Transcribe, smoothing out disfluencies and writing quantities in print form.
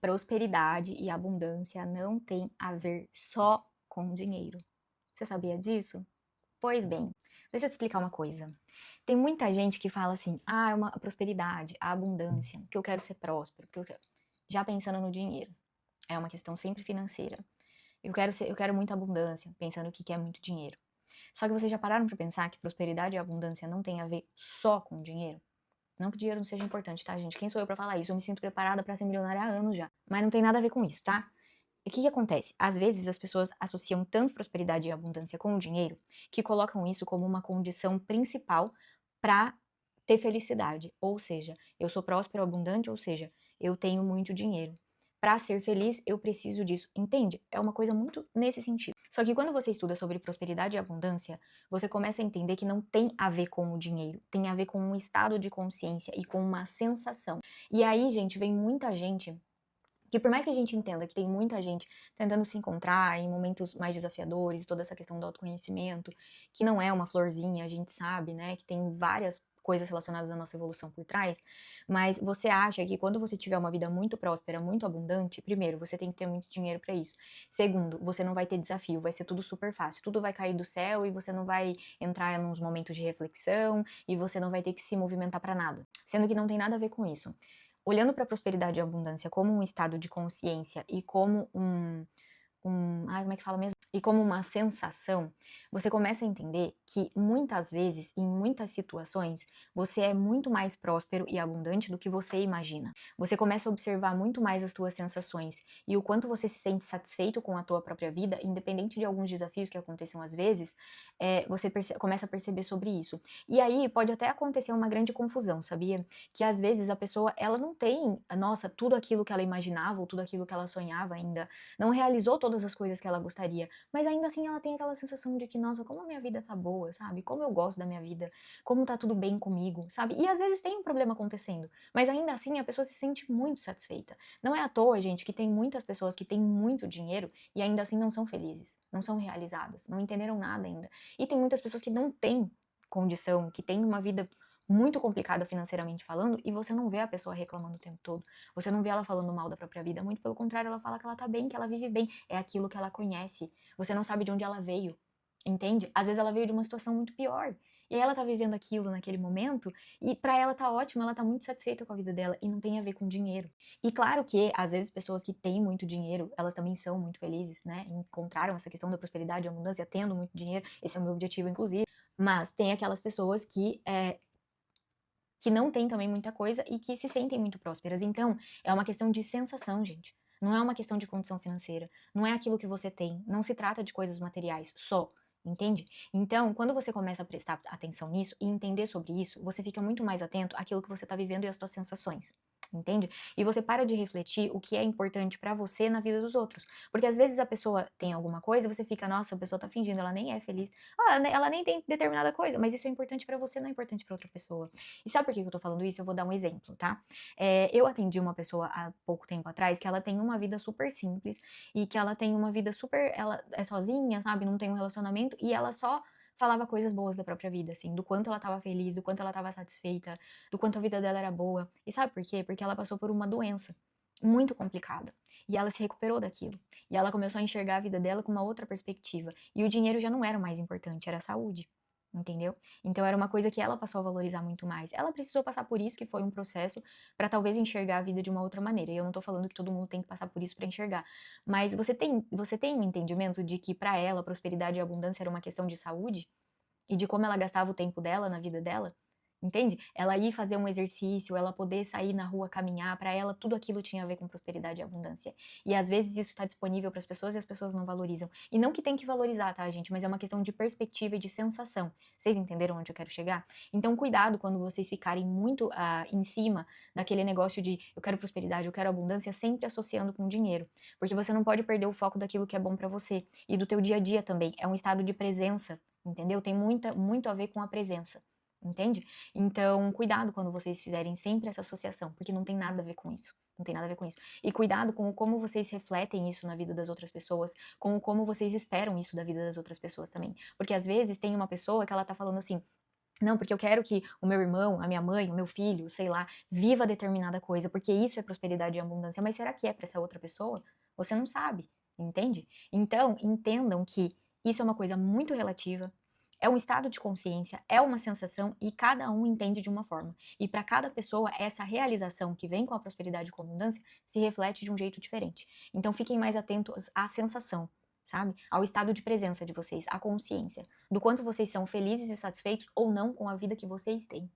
Prosperidade e abundância não tem a ver só com dinheiro. Você sabia disso? Pois bem, deixa eu te explicar uma coisa. Tem muita gente que fala assim: ah, é uma a prosperidade, a abundância, que eu quero ser próspero, que eu quero... já pensando no dinheiro. É uma questão sempre financeira. Eu quero muita abundância, pensando que quer muito dinheiro. Só que vocês já pararam para pensar que prosperidade e abundância não tem a ver só com dinheiro? Não que dinheiro não seja importante, tá, gente? Quem sou eu pra falar isso? Eu me sinto preparada pra ser milionária há anos já. Mas não tem nada a ver com isso, tá? E o que que acontece? Às vezes as pessoas associam tanto prosperidade e abundância com o dinheiro que colocam isso como uma condição principal pra ter felicidade. Ou seja, eu sou próspero, abundante, ou seja, eu tenho muito dinheiro. Pra ser feliz, eu preciso disso. Entende? É uma coisa muito nesse sentido. Só que quando você estuda sobre prosperidade e abundância, você começa a entender que não tem a ver com o dinheiro, tem a ver com um estado de consciência e com uma sensação. E aí, gente, vem muita gente que, por mais que a gente entenda que tem muita gente tentando se encontrar em momentos mais desafiadores, toda essa questão do autoconhecimento, que não é uma florzinha, a gente sabe, né, que tem várias coisas relacionadas à nossa evolução por trás, mas você acha que quando você tiver uma vida muito próspera, muito abundante, primeiro, você tem que ter muito dinheiro para isso. Segundo, você não vai ter desafio, vai ser tudo super fácil, tudo vai cair do céu e você não vai entrar nos momentos de reflexão e você não vai ter que se movimentar para nada. Sendo que não tem nada a ver com isso. Olhando para a prosperidade e abundância como um estado de consciência e como como é que fala mesmo? E como uma sensação, você começa a entender que muitas vezes, em muitas situações, você é muito mais próspero e abundante do que você imagina. Você começa a observar muito mais as tuas sensações e o quanto você se sente satisfeito com a tua própria vida, independente de alguns desafios que aconteçam às vezes, você começa a perceber sobre isso. E aí pode até acontecer uma grande confusão, sabia? Que às vezes a pessoa, ela não tem, nossa, tudo aquilo que ela imaginava ou tudo aquilo que ela sonhava ainda, não realizou todas as coisas que ela gostaria, mas ainda assim ela tem aquela sensação de que, nossa, como a minha vida tá boa, sabe? Como eu gosto da minha vida, como tá tudo bem comigo, sabe? E às vezes tem um problema acontecendo, mas ainda assim a pessoa se sente muito satisfeita. Não é à toa, gente, que tem muitas pessoas que têm muito dinheiro e ainda assim não são felizes, não são realizadas, não entenderam nada ainda. E tem muitas pessoas que não têm condição, que têm uma vida muito complicada financeiramente falando, e você não vê a pessoa reclamando o tempo todo. Você não vê ela falando mal da própria vida, muito pelo contrário, ela fala que ela tá bem, que ela vive bem, é aquilo que ela conhece. Você não sabe de onde ela veio, entende? Às vezes ela veio de uma situação muito pior, e aí ela tá vivendo aquilo naquele momento, e pra ela tá ótimo, ela tá muito satisfeita com a vida dela, e não tem a ver com dinheiro. E claro que, às vezes, pessoas que têm muito dinheiro, elas também são muito felizes, né? Encontraram essa questão da prosperidade e abundância tendo muito dinheiro, esse é o meu objetivo, inclusive. Mas tem aquelas pessoas que não têm também muita coisa e que se sentem muito prósperas. Então, é uma questão de sensação, gente. Não é uma questão de condição financeira. Não é aquilo que você tem. Não se trata de coisas materiais só. Entende? Então, quando você começa a prestar atenção nisso e entender sobre isso, você fica muito mais atento àquilo que você está vivendo e às suas sensações. Entende? E você para de refletir o que é importante pra você na vida dos outros. Porque às vezes a pessoa tem alguma coisa e você fica, nossa, a pessoa tá fingindo, ela nem é feliz. Ah, ela nem tem determinada coisa, mas isso é importante pra você, não é importante pra outra pessoa. E sabe por que eu tô falando isso? Eu vou dar um exemplo, tá? Eu atendi uma pessoa há pouco tempo atrás que ela tem uma vida super simples e que ela tem uma vida super. Ela é sozinha, sabe? Não tem um relacionamento e ela só falava coisas boas da própria vida, assim, do quanto ela tava feliz, do quanto ela tava satisfeita, do quanto a vida dela era boa. E sabe por quê? Porque ela passou por uma doença muito complicada. E ela se recuperou daquilo. E ela começou a enxergar a vida dela com uma outra perspectiva. E o dinheiro já não era o mais importante, era a saúde. Entendeu? Então era uma coisa que ela passou a valorizar muito mais. Ela precisou passar por isso, que foi um processo, para talvez enxergar a vida de uma outra maneira. E eu não tô falando que todo mundo tem que passar por isso para enxergar. Mas você tem um entendimento de que para ela prosperidade e abundância era uma questão de saúde? E de como ela gastava o tempo dela na vida dela? Entende? Ela ir fazer um exercício, ela poder sair na rua caminhar, para ela tudo aquilo tinha a ver com prosperidade e abundância. E às vezes isso está disponível para as pessoas e as pessoas não valorizam. E não que tem que valorizar, tá, gente? Mas é uma questão de perspectiva e de sensação. Vocês entenderam onde eu quero chegar? Então, cuidado quando vocês ficarem muito em cima daquele negócio de eu quero prosperidade, eu quero abundância, sempre associando com dinheiro. Porque você não pode perder o foco daquilo que é bom para você. E do teu dia a dia também. É um estado de presença, entendeu? Tem muito a ver com a presença. Entende? Então, cuidado quando vocês fizerem sempre essa associação, porque não tem nada a ver com isso. Não tem nada a ver com isso. E cuidado com como vocês refletem isso na vida das outras pessoas, com como vocês esperam isso da vida das outras pessoas também. Porque às vezes tem uma pessoa que ela tá falando assim: Não, porque eu quero que o meu irmão, a minha mãe, o meu filho, sei lá, viva determinada coisa, porque isso é prosperidade e abundância. Mas será que é para essa outra pessoa? Você não sabe, entende? Então, entendam que isso é uma coisa muito relativa, é um estado de consciência, é uma sensação e cada um entende de uma forma. E para cada pessoa, essa realização que vem com a prosperidade e com a abundância se reflete de um jeito diferente. Então, fiquem mais atentos à sensação, sabe? Ao estado de presença de vocês, à consciência do quanto vocês são felizes e satisfeitos ou não com a vida que vocês têm.